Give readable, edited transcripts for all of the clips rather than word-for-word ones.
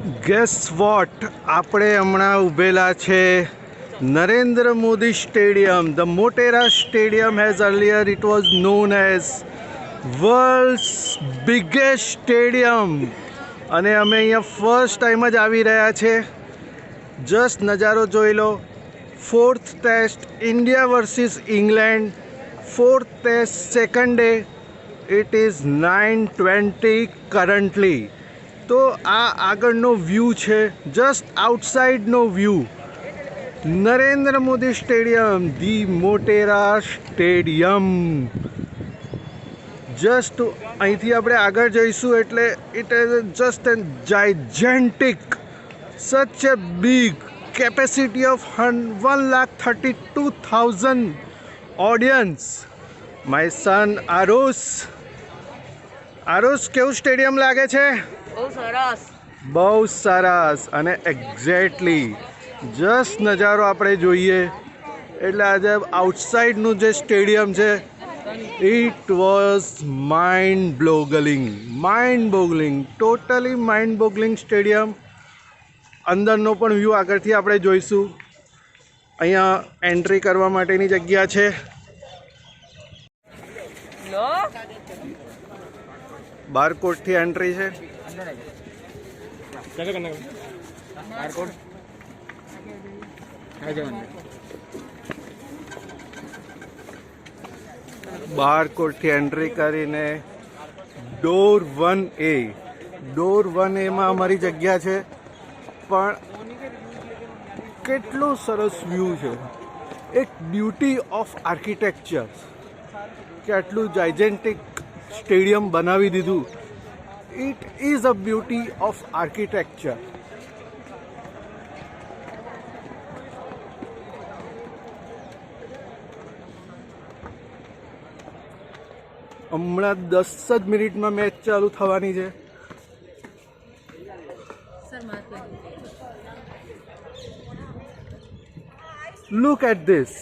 Gas vote, આપણે હમણાં ઊભેલા છે Narendra Modi stadium. The Motera stadium has earlier it was known as world's biggest stadium, અને અમે અહીંયા ફર્સ્ટ ટાઈમ જ આવી રહ્યા છે. જસ્ટ નજારો જોઈ લો. Fourth test India versus England, fourth test second day. It is 9:20 currently. તો આ આગળનો વ્યૂ છે, જસ્ટ આઉટસાઇડનો view. Narendra Modi stadium, the Motera stadium. Just અહીંથી આપણે આગળ જઈશું એટલે it is just an gigantic, such a big capacity of 1,32,000 audience. My son Arush, કેવું સ્ટેડિયમ લાગે છે? બહુ સરસ, બહુ સરસ. અને એક્ઝેક્ટલી જસ્ટ નજારો આપણે જોઈએ એટલે આજે આઉટસાઇડનું જે સ્ટેડિયમ છે, it was mind boggling, totally mind boggling stadium. અંદરનો પણ વ્યૂ આગળથી આપણે જોઈશું. અહીંયા એન્ટ્રી કરવા માટેની જગ્યા છે. બારકોડથી એન્ટ્રી છે. બારકોડથી એન્ટ્રી કરીને ડોર 1A, ડોર 1A અમારી જગ્યા છે. પણ કેટલું સરસ વ્યૂ છે. એક બ્યુટી ઓફ આર્કિટેક્ચર કે આટલું જાયજેન્ટિક સ્ટેડિયમ બનાવી દીધું. It is a beauty of architecture. હમણાં 10 જ મિનિટમાં મેચ ચાલુ થવાની છે. Look at this.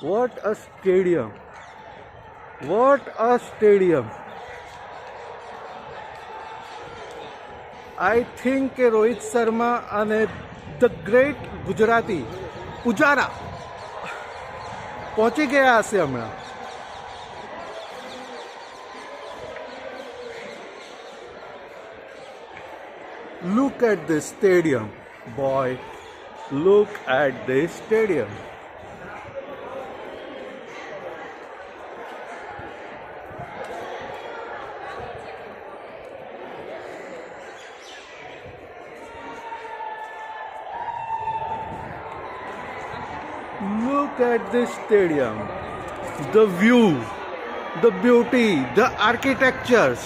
What a stadium. I think કે રોહિત શર્મા અને ધ ગ્રેટ ગુજરાતી પુજારા પહોંચી ગયા હશે હમણાં. Look at this stadium. Boy, look at this stadium. Look at this stadium. The view, the beauty, the architectures.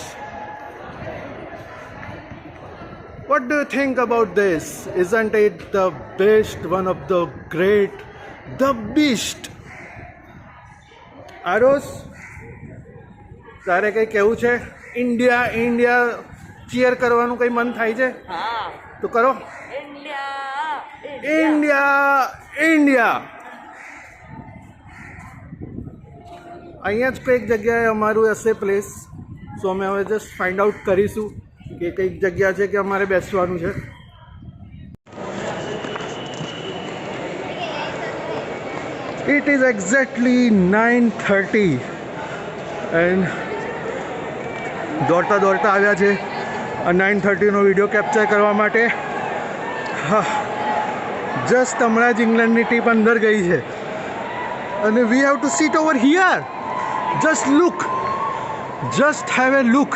What do you think about this? Isn't it the best, one of the great, the beast? આરોસ, તારે કંઈ કહેવું છે? India cheer કરવાનું કંઈ મન થાય છે? હા તો કરો. ઇન્ડિયા. અહીંયા જ કંઈક જગ્યાએ અમારું હશે પ્લેસ. સો અમે હવે જસ્ટ ફાઇન્ડ આઉટ કરીશું કે કઈક જગ્યા છે કે અમારે બેસવાનું છે. ઇટ ઇઝ એક્ઝેક્ટલી 9:30 એન્ડ દોડતા આવ્યા છે 9:30નો વિડીયો કેપ્ચર કરવા માટે. જસ્ટ હમણાં જ ઇંગ્લેન્ડની ટીમ અંદર ગઈ છે અને we have to seat over here. Just have a look.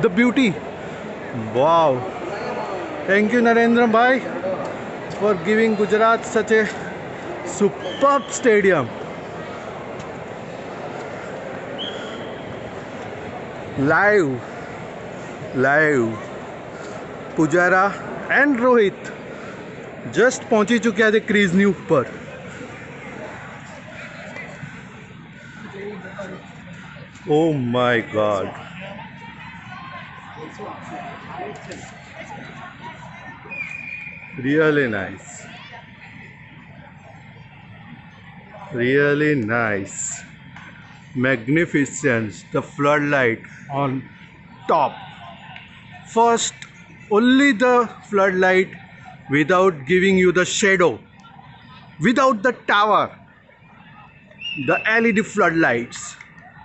The beauty. Wow. Thank you, Narendra bhai, for giving Gujarat such a superb stadium. Live. Pujara and Rohit just પહોંચી ચૂક્યા છે ક્રીઝની ઉપર. Oh my God. Really nice. Magnificent. The floodlight on top. First, only the floodlight without giving you the shadow, without the tower, the LED floodlights.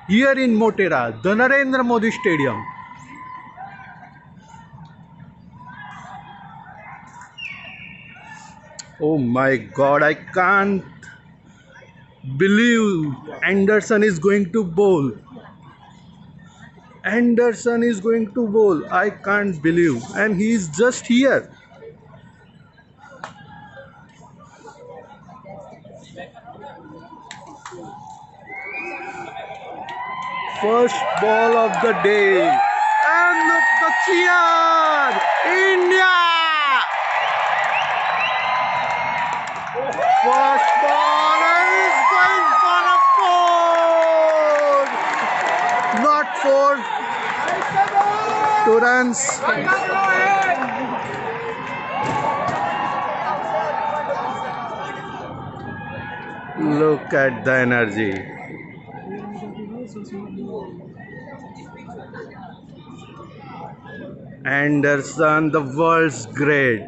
Here in Motera, the Narendra Modi Stadium. Oh my God, I can't believe Anderson is going to bowl. Anderson is going to bowl. I can't believe. And he is just here. First ball of the day. And look the cheer! India! First ball is going for a four. Not four. 2 runs. Look at the energy. Anderson, the world's great.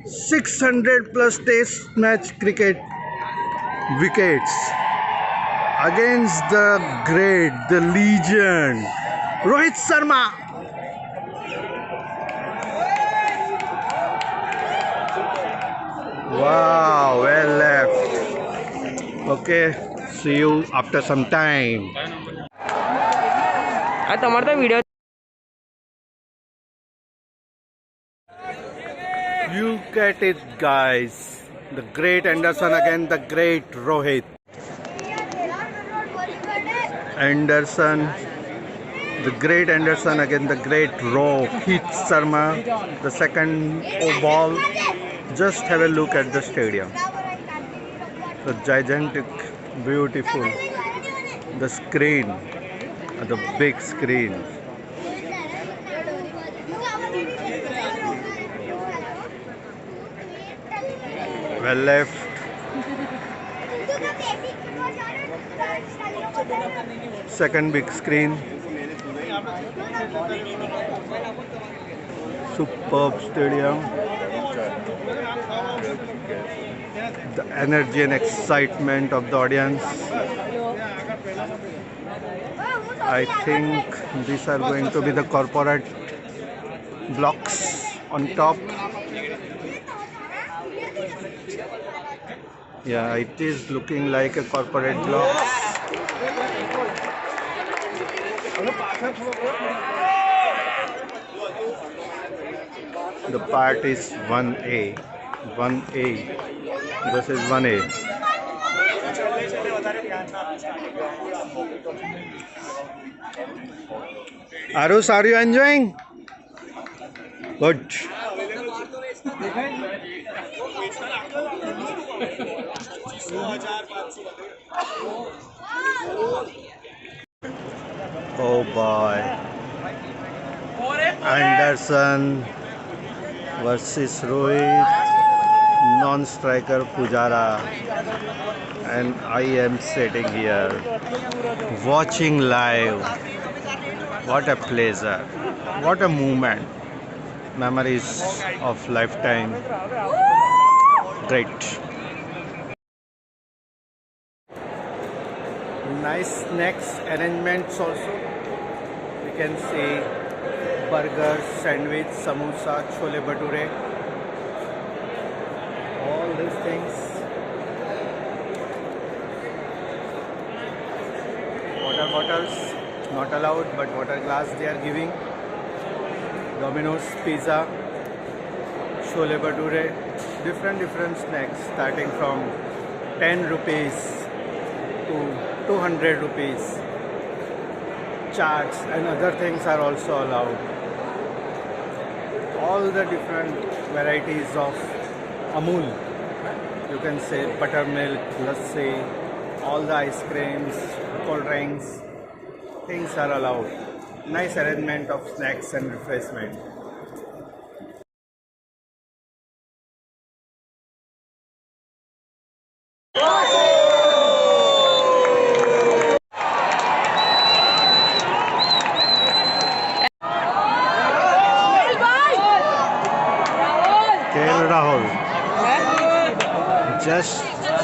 600 plus test match cricket wickets against the great, the legend, Rohit Sharma. Wow, well left. Okay, see you after some time. Look at it, guys. The great Anderson again, the great Rohit. Anderson, the great Anderson again, the great Rohit Sharma. The second ball. Just have a look at the stadium. The gigantic, beautiful. The screen, the big screen. Well left. Second big screen. Superb stadium. The energy and excitement of the audience. I think these are going to be the corporate blocks on top. Yeah, it is looking like a corporate block. The part is 1A. 1A. This is 1A. Arus, are you enjoying? Good. Oh boy. Anderson versus Rohit, non-striker Pujara, and I am sitting here watching live. What a pleasure, what a moment, memories of lifetime. Great. Nice snacks arrangements also. You can see burger, sandwich, samosa, chole bhature, all these things. Water bottles not allowed, but water glass they are giving. Domino's pizza, chole bhature, different snacks starting from 10 rupees to 200 rupees. Charts and other things are also allowed. All the different varieties of Amul, you can say buttermilk, lassi, all the ice creams, cold drinks, things are allowed. Nice arrangement of snacks and refreshment.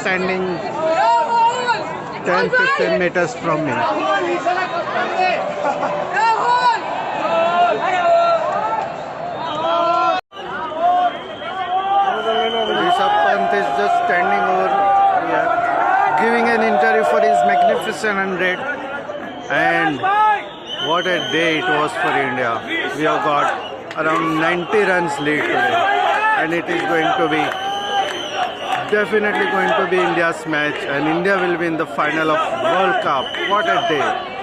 standing 10-15 meters from me. Rishabh Pant is just standing over here, giving an interview for his magnificent 100. And what a day it was for India. We have got around 90 runs lead today, and it is going to be definitely going to be India's match, and India will be in the final of World Cup. What a day.